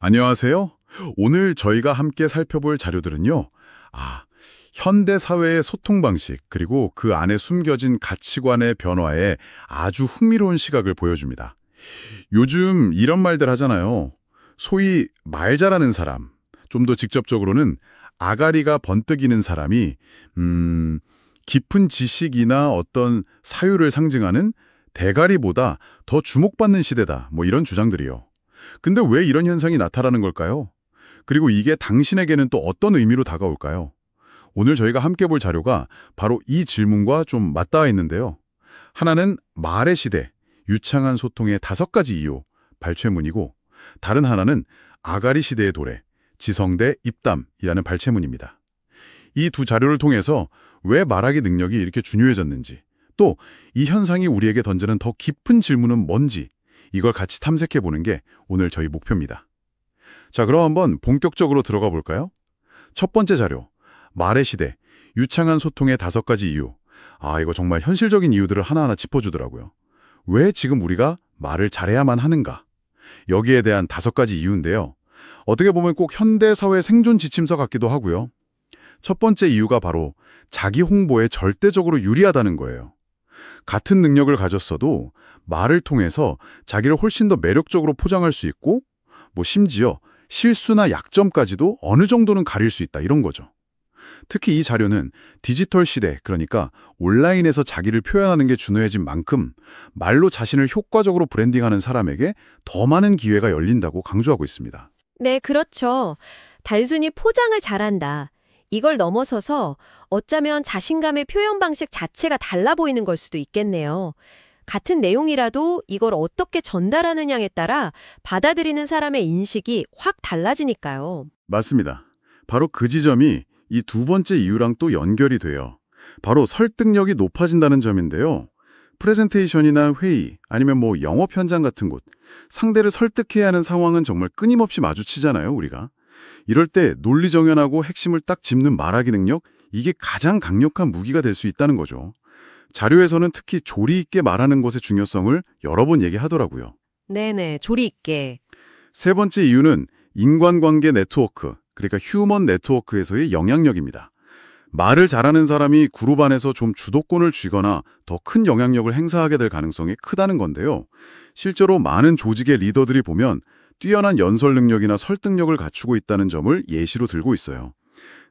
안녕하세요. 오늘 저희가 함께 살펴볼 자료들은요. 현대 사회의 소통 방식, 그리고 그 안에 숨겨진 가치관의 변화에 아주 흥미로운 시각을 보여줍니다. 요즘 이런 말들 하잖아요. 소위 말 잘하는 사람, 좀 더 직접적으로는 아가리가 번뜩이는 사람이 깊은 지식이나 어떤 사유를 상징하는 대가리보다 더 주목받는 시대다. 뭐 이런 주장들이요. 근데 왜 이런 현상이 나타나는 걸까요? 그리고 이게 당신에게는 또 어떤 의미로 다가올까요? 오늘 저희가 함께 볼 자료가 바로 이 질문과 좀 맞닿아 있는데요. 하나는 말의 시대, 유창한 소통의 5가지 이유, 발췌문이고, 다른 하나는 아가리 시대의 도래, 지성대 입담이라는 발췌문입니다. 이 두 자료를 통해서 왜 말하기 능력이 이렇게 중요해졌는지, 또 이 현상이 우리에게 던지는 더 깊은 질문은 뭔지, 이걸 같이 탐색해보는 게 오늘 저희 목표입니다. 자, 그럼 한번 본격적으로 들어가 볼까요? 첫 번째 자료, 말의 시대, 유창한 소통의 5가지 이유. 이거 정말 현실적인 이유들을 하나하나 짚어주더라고요. 왜 지금 우리가 말을 잘해야만 하는가? 여기에 대한 5가지 이유인데요. 어떻게 보면 꼭 현대사회 생존 지침서 같기도 하고요. 첫 번째 이유가 바로 자기 홍보에 절대적으로 유리하다는 거예요. 같은 능력을 가졌어도 말을 통해서 자기를 훨씬 더 매력적으로 포장할 수 있고, 심지어 실수나 약점까지도 어느 정도는 가릴 수 있다, 이런 거죠. 특히 이 자료는 디지털 시대, 그러니까 온라인에서 자기를 표현하는 게 중요해진 만큼 말로 자신을 효과적으로 브랜딩하는 사람에게 더 많은 기회가 열린다고 강조하고 있습니다. 네, 그렇죠. 단순히 포장을 잘한다. 이걸 넘어서서 어쩌면 자신감의 표현 방식 자체가 달라 보이는 걸 수도 있겠네요. 같은 내용이라도 이걸 어떻게 전달하느냐에 따라 받아들이는 사람의 인식이 확 달라지니까요. 맞습니다. 바로 그 지점이 이 두 번째 이유랑 또 연결이 돼요. 바로 설득력이 높아진다는 점인데요. 프레젠테이션이나 회의, 아니면 영업 현장 같은 곳, 상대를 설득해야 하는 상황은 정말 끊임없이 마주치잖아요, 우리가. 이럴 때 논리정연하고 핵심을 딱 짚는 말하기 능력, 이게 가장 강력한 무기가 될 수 있다는 거죠. 자료에서는 특히 조리 있게 말하는 것의 중요성을 여러 번 얘기하더라고요. 네네, 조리 있게. 세 번째 이유는 인간관계 네트워크, 그러니까 휴먼 네트워크에서의 영향력입니다. 말을 잘하는 사람이 그룹 안에서 좀 주도권을 쥐거나 더 큰 영향력을 행사하게 될 가능성이 크다는 건데요. 실제로 많은 조직의 리더들이 보면 뛰어난 연설 능력이나 설득력을 갖추고 있다는 점을 예시로 들고 있어요.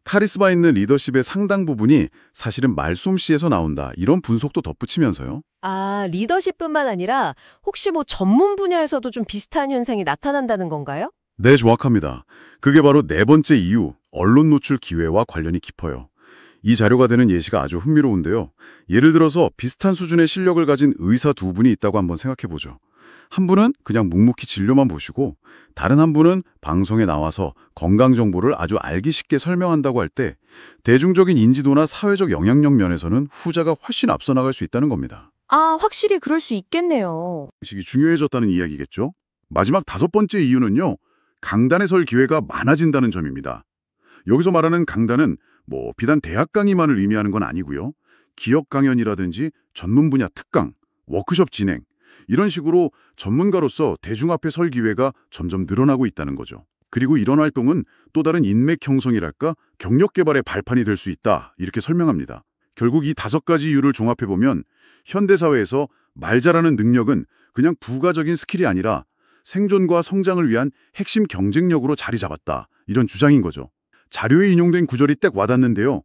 카리스마 있는 리더십의 상당 부분이 사실은 말솜씨에서 나온다, 이런 분석도 덧붙이면서요. 리더십뿐만 아니라 혹시 전문 분야에서도 좀 비슷한 현상이 나타난다는 건가요? 네, 정확합니다. 그게 바로 네 번째 이유, 언론 노출 기회와 관련이 깊어요. 이 자료가 되는 예시가 아주 흥미로운데요. 예를 들어서 비슷한 수준의 실력을 가진 의사 두 분이 있다고 한번 생각해보죠. 한 분은 그냥 묵묵히 진료만 보시고, 다른 한 분은 방송에 나와서 건강 정보를 아주 알기 쉽게 설명한다고 할 때 대중적인 인지도나 사회적 영향력 면에서는 후자가 훨씬 앞서 나갈 수 있다는 겁니다. 확실히 그럴 수 있겠네요. 식이 중요해졌다는 이야기겠죠? 마지막 5번째 이유는요. 강단에 설 기회가 많아진다는 점입니다. 여기서 말하는 강단은 비단 대학 강의만을 의미하는 건 아니고요. 기업 강연이라든지 전문 분야 특강, 워크숍 진행, 이런 식으로 전문가로서 대중 앞에 설 기회가 점점 늘어나고 있다는 거죠. 그리고 이런 활동은 또 다른 인맥 형성이랄까, 경력 개발의 발판이 될 수 있다, 이렇게 설명합니다. 결국 이 5가지 이유를 종합해보면 현대사회에서 말 잘하는 능력은 그냥 부가적인 스킬이 아니라 생존과 성장을 위한 핵심 경쟁력으로 자리 잡았다, 이런 주장인 거죠. 자료에 인용된 구절이 딱 와닿는데요.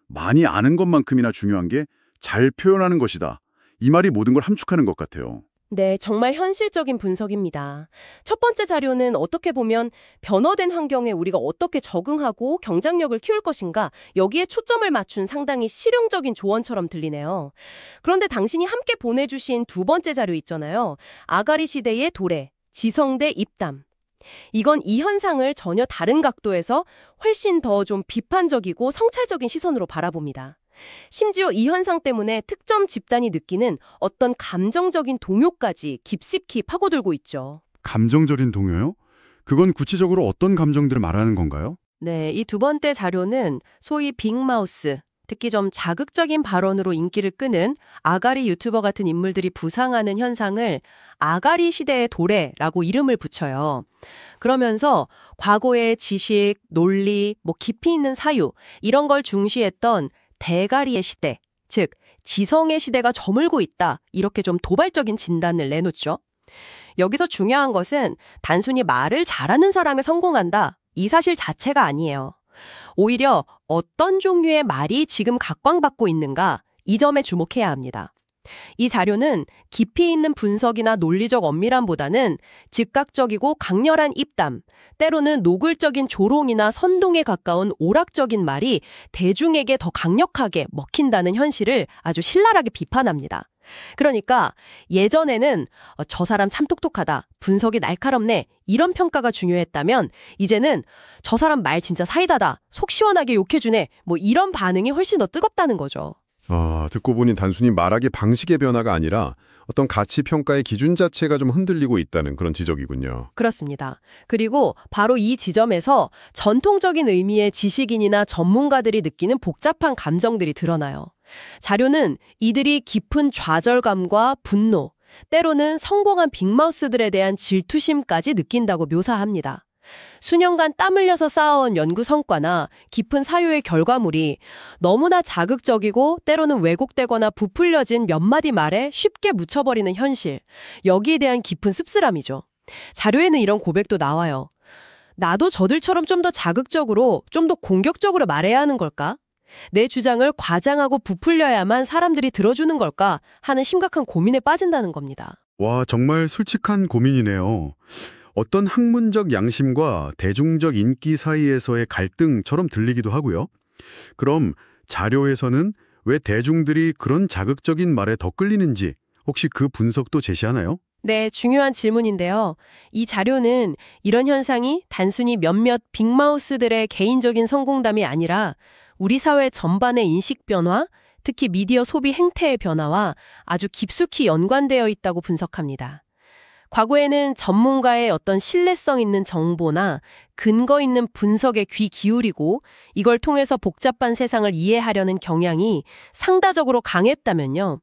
많이 아는 것만큼이나 중요한 게 잘 표현하는 것이다. 이 말이 모든 걸 함축하는 것 같아요. 네, 정말 현실적인 분석입니다. 첫 번째 자료는 어떻게 보면 변화된 환경에 우리가 어떻게 적응하고 경쟁력을 키울 것인가, 여기에 초점을 맞춘 상당히 실용적인 조언처럼 들리네요. 그런데 당신이 함께 보내주신 두 번째 자료 있잖아요. 아가리 시대의 도래, 지성대 입담. 이건 이 현상을 전혀 다른 각도에서 훨씬 더 좀 비판적이고 성찰적인 시선으로 바라봅니다. 심지어 이 현상 때문에 특정 집단이 느끼는 어떤 감정적인 동요까지 깊숙이 파고들고 있죠. 감정적인 동요요? 그건 구체적으로 어떤 감정들을 말하는 건가요? 네, 이 두 번째 자료는 소위 빅마우스, 특히 좀 자극적인 발언으로 인기를 끄는 아가리 유튜버 같은 인물들이 부상하는 현상을 아가리 시대의 도래라고 이름을 붙여요. 그러면서 과거의 지식, 논리, 깊이 있는 사유 이런 걸 중시했던 대가리의 시대, 즉 지성의 시대가 저물고 있다. 이렇게 좀 도발적인 진단을 내놓죠. 여기서 중요한 것은 단순히 말을 잘하는 사람이 성공한다. 이 사실 자체가 아니에요. 오히려 어떤 종류의 말이 지금 각광받고 있는가 이 점에 주목해야 합니다. 이 자료는 깊이 있는 분석이나 논리적 엄밀함보다는 즉각적이고 강렬한 입담, 때로는 노골적인 조롱이나 선동에 가까운 오락적인 말이 대중에게 더 강력하게 먹힌다는 현실을 아주 신랄하게 비판합니다. 그러니까 예전에는 저 사람 참 똑똑하다, 분석이 날카롭네 이런 평가가 중요했다면 이제는 저 사람 말 진짜 사이다다, 속 시원하게 욕해주네 이런 반응이 훨씬 더 뜨겁다는 거죠. 듣고 보니 단순히 말하기 방식의 변화가 아니라 어떤 가치 평가의 기준 자체가 좀 흔들리고 있다는 그런 지적이군요. 그렇습니다. 그리고 바로 이 지점에서 전통적인 의미의 지식인이나 전문가들이 느끼는 복잡한 감정들이 드러나요. 자료는 이들이 깊은 좌절감과 분노, 때로는 성공한 빅마우스들에 대한 질투심까지 느낀다고 묘사합니다. 수년간 땀 흘려서 쌓아온 연구 성과나 깊은 사유의 결과물이 너무나 자극적이고 때로는 왜곡되거나 부풀려진 몇 마디 말에 쉽게 묻혀버리는 현실, 여기에 대한 깊은 씁쓸함이죠. 자료에는 이런 고백도 나와요. 나도 저들처럼 좀 더 자극적으로, 좀 더 공격적으로 말해야 하는 걸까? 내 주장을 과장하고 부풀려야만 사람들이 들어주는 걸까 하는 심각한 고민에 빠진다는 겁니다. 와, 정말 솔직한 고민이네요. 어떤 학문적 양심과 대중적 인기 사이에서의 갈등처럼 들리기도 하고요. 그럼 자료에서는 왜 대중들이 그런 자극적인 말에 더 끌리는지 혹시 그 분석도 제시하나요? 네, 중요한 질문인데요. 이 자료는 이런 현상이 단순히 몇몇 빅마우스들의 개인적인 성공담이 아니라 우리 사회 전반의 인식 변화, 특히 미디어 소비 행태의 변화와 아주 깊숙이 연관되어 있다고 분석합니다. 과거에는 전문가의 어떤 신뢰성 있는 정보나 근거 있는 분석에 귀 기울이고 이걸 통해서 복잡한 세상을 이해하려는 경향이 상대적으로 강했다면요.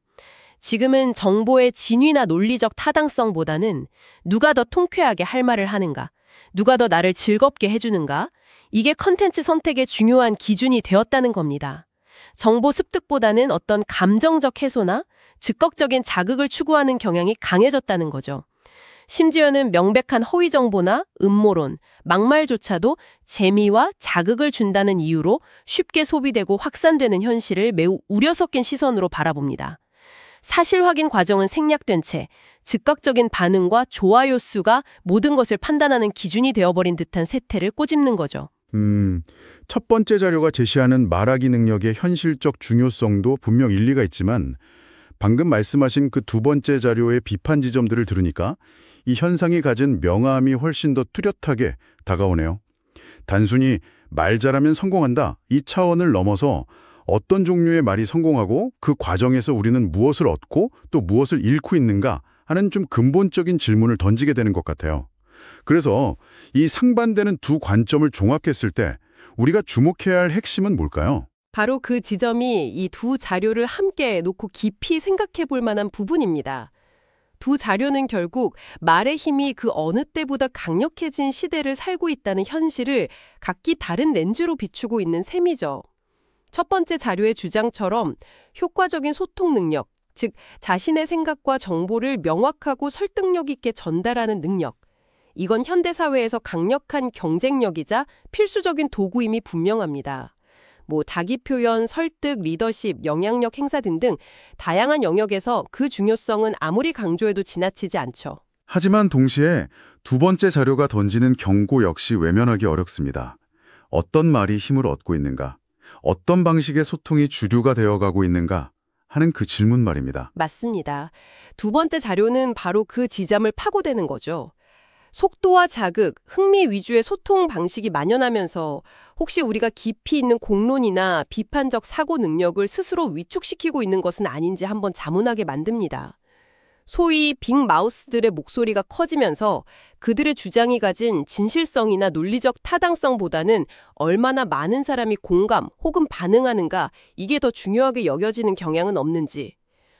지금은 정보의 진위나 논리적 타당성보다는 누가 더 통쾌하게 할 말을 하는가, 누가 더 나를 즐겁게 해주는가, 이게 컨텐츠 선택의 중요한 기준이 되었다는 겁니다. 정보 습득보다는 어떤 감정적 해소나 즉각적인 자극을 추구하는 경향이 강해졌다는 거죠. 심지어는 명백한 허위 정보나 음모론, 막말조차도 재미와 자극을 준다는 이유로 쉽게 소비되고 확산되는 현실을 매우 우려 섞인 시선으로 바라봅니다. 사실 확인 과정은 생략된 채 즉각적인 반응과 좋아요 수가 모든 것을 판단하는 기준이 되어버린 듯한 세태를 꼬집는 거죠. 첫 번째 자료가 제시하는 말하기 능력의 현실적 중요성도 분명 일리가 있지만 방금 말씀하신 그 두 번째 자료의 비판 지점들을 들으니까 이 현상이 가진 명암이 훨씬 더 뚜렷하게 다가오네요. 단순히 말 잘하면 성공한다 이 차원을 넘어서 어떤 종류의 말이 성공하고 그 과정에서 우리는 무엇을 얻고 또 무엇을 잃고 있는가 하는 좀 근본적인 질문을 던지게 되는 것 같아요. 그래서 이 상반되는 두 관점을 종합했을 때 우리가 주목해야 할 핵심은 뭘까요? 바로 그 지점이 이 두 자료를 함께 놓고 깊이 생각해 볼 만한 부분입니다. 두 자료는 결국 말의 힘이 그 어느 때보다 강력해진 시대를 살고 있다는 현실을 각기 다른 렌즈로 비추고 있는 셈이죠. 첫 번째 자료의 주장처럼 효과적인 소통 능력, 즉 자신의 생각과 정보를 명확하고 설득력 있게 전달하는 능력, 이건 현대사회에서 강력한 경쟁력이자 필수적인 도구임이 분명합니다. 자기 표현, 설득, 리더십, 영향력 행사 등등 다양한 영역에서 그 중요성은 아무리 강조해도 지나치지 않죠. 하지만 동시에 두 번째 자료가 던지는 경고 역시 외면하기 어렵습니다. 어떤 말이 힘을 얻고 있는가? 어떤 방식의 소통이 주류가 되어가고 있는가? 하는 그 질문 말입니다. 맞습니다. 두 번째 자료는 바로 그 지점을 파고드는 거죠. 속도와 자극, 흥미 위주의 소통 방식이 만연하면서 혹시 우리가 깊이 있는 공론이나 비판적 사고 능력을 스스로 위축시키고 있는 것은 아닌지 한번 자문하게 만듭니다. 소위 빅마우스들의 목소리가 커지면서 그들의 주장이 가진 진실성이나 논리적 타당성보다는 얼마나 많은 사람이 공감 혹은 반응하는가, 이게 더 중요하게 여겨지는 경향은 없는지,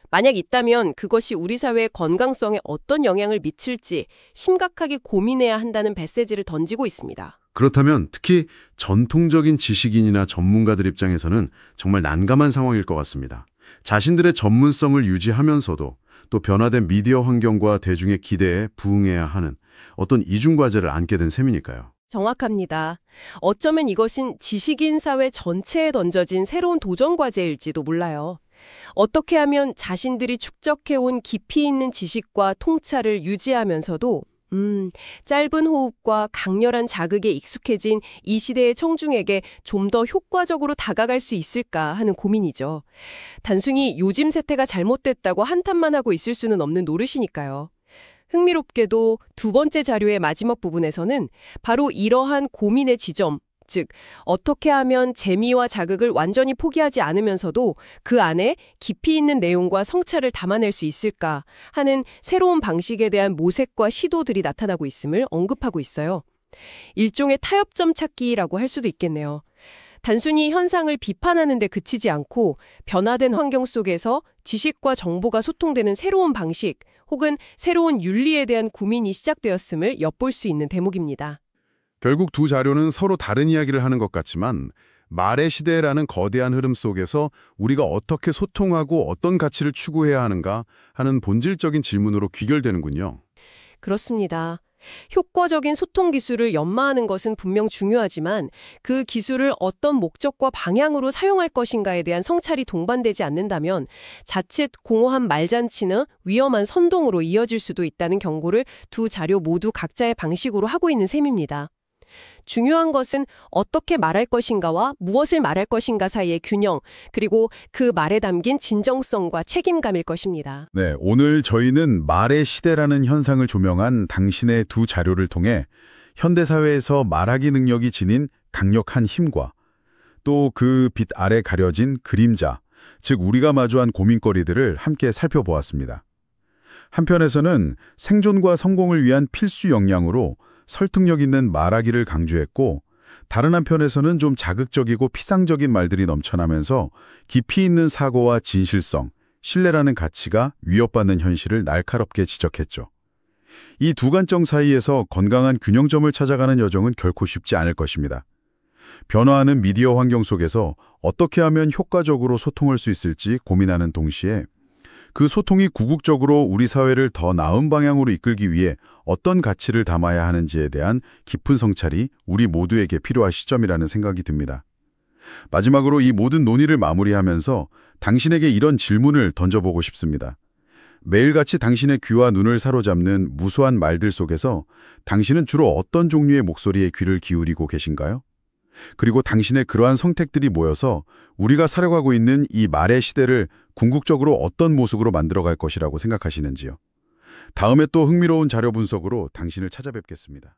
만약 있다면 그것이 우리 사회의 건강성에 어떤 영향을 미칠지 심각하게 고민해야 한다는 메시지를 던지고 있습니다. 그렇다면 특히 전통적인 지식인이나 전문가들 입장에서는 정말 난감한 상황일 것 같습니다. 자신들의 전문성을 유지하면서도 또 변화된 미디어 환경과 대중의 기대에 부응해야 하는 어떤 이중과제를 안게 된 셈이니까요. 정확합니다. 어쩌면 이것은 지식인 사회 전체에 던져진 새로운 도전 과제일지도 몰라요. 어떻게 하면 자신들이 축적해온 깊이 있는 지식과 통찰을 유지하면서도 짧은 호흡과 강렬한 자극에 익숙해진 이 시대의 청중에게 좀 더 효과적으로 다가갈 수 있을까 하는 고민이죠. 단순히 요즘 세태가 잘못됐다고 한탄만 하고 있을 수는 없는 노릇이니까요. 흥미롭게도 두 번째 자료의 마지막 부분에서는 바로 이러한 고민의 지점, 즉 어떻게 하면 재미와 자극을 완전히 포기하지 않으면서도 그 안에 깊이 있는 내용과 성찰을 담아낼 수 있을까 하는 새로운 방식에 대한 모색과 시도들이 나타나고 있음을 언급하고 있어요. 일종의 타협점 찾기라고 할 수도 있겠네요. 단순히 현상을 비판하는 데 그치지 않고 변화된 환경 속에서 지식과 정보가 소통되는 새로운 방식 혹은 새로운 윤리에 대한 고민이 시작되었음을 엿볼 수 있는 대목입니다. 결국 두 자료는 서로 다른 이야기를 하는 것 같지만 말의 시대라는 거대한 흐름 속에서 우리가 어떻게 소통하고 어떤 가치를 추구해야 하는가 하는 본질적인 질문으로 귀결되는군요. 그렇습니다. 효과적인 소통 기술을 연마하는 것은 분명 중요하지만 그 기술을 어떤 목적과 방향으로 사용할 것인가에 대한 성찰이 동반되지 않는다면 자칫 공허한 말잔치나 위험한 선동으로 이어질 수도 있다는 경고를 두 자료 모두 각자의 방식으로 하고 있는 셈입니다. 중요한 것은 어떻게 말할 것인가와 무엇을 말할 것인가 사이의 균형, 그리고 그 말에 담긴 진정성과 책임감일 것입니다. 네, 오늘 저희는 말의 시대라는 현상을 조명한 당신의 두 자료를 통해 현대사회에서 말하기 능력이 지닌 강력한 힘과 또 그 빛 아래 가려진 그림자, 즉 우리가 마주한 고민거리들을 함께 살펴보았습니다. 한편에서는 생존과 성공을 위한 필수 역량으로 설득력 있는 말하기를 강조했고, 다른 한편에서는 좀 자극적이고 피상적인 말들이 넘쳐나면서 깊이 있는 사고와 진실성, 신뢰라는 가치가 위협받는 현실을 날카롭게 지적했죠. 이 두 관점 사이에서 건강한 균형점을 찾아가는 여정은 결코 쉽지 않을 것입니다. 변화하는 미디어 환경 속에서 어떻게 하면 효과적으로 소통할 수 있을지 고민하는 동시에 그 소통이 궁극적으로 우리 사회를 더 나은 방향으로 이끌기 위해 어떤 가치를 담아야 하는지에 대한 깊은 성찰이 우리 모두에게 필요한 시점이라는 생각이 듭니다. 마지막으로 이 모든 논의를 마무리하면서 당신에게 이런 질문을 던져보고 싶습니다. 매일같이 당신의 귀와 눈을 사로잡는 무수한 말들 속에서 당신은 주로 어떤 종류의 목소리에 귀를 기울이고 계신가요? 그리고 당신의 그러한 선택들이 모여서 우리가 살아가고 있는 이 말의 시대를 궁극적으로 어떤 모습으로 만들어갈 것이라고 생각하시는지요? 다음에 또 흥미로운 자료 분석으로 당신을 찾아뵙겠습니다.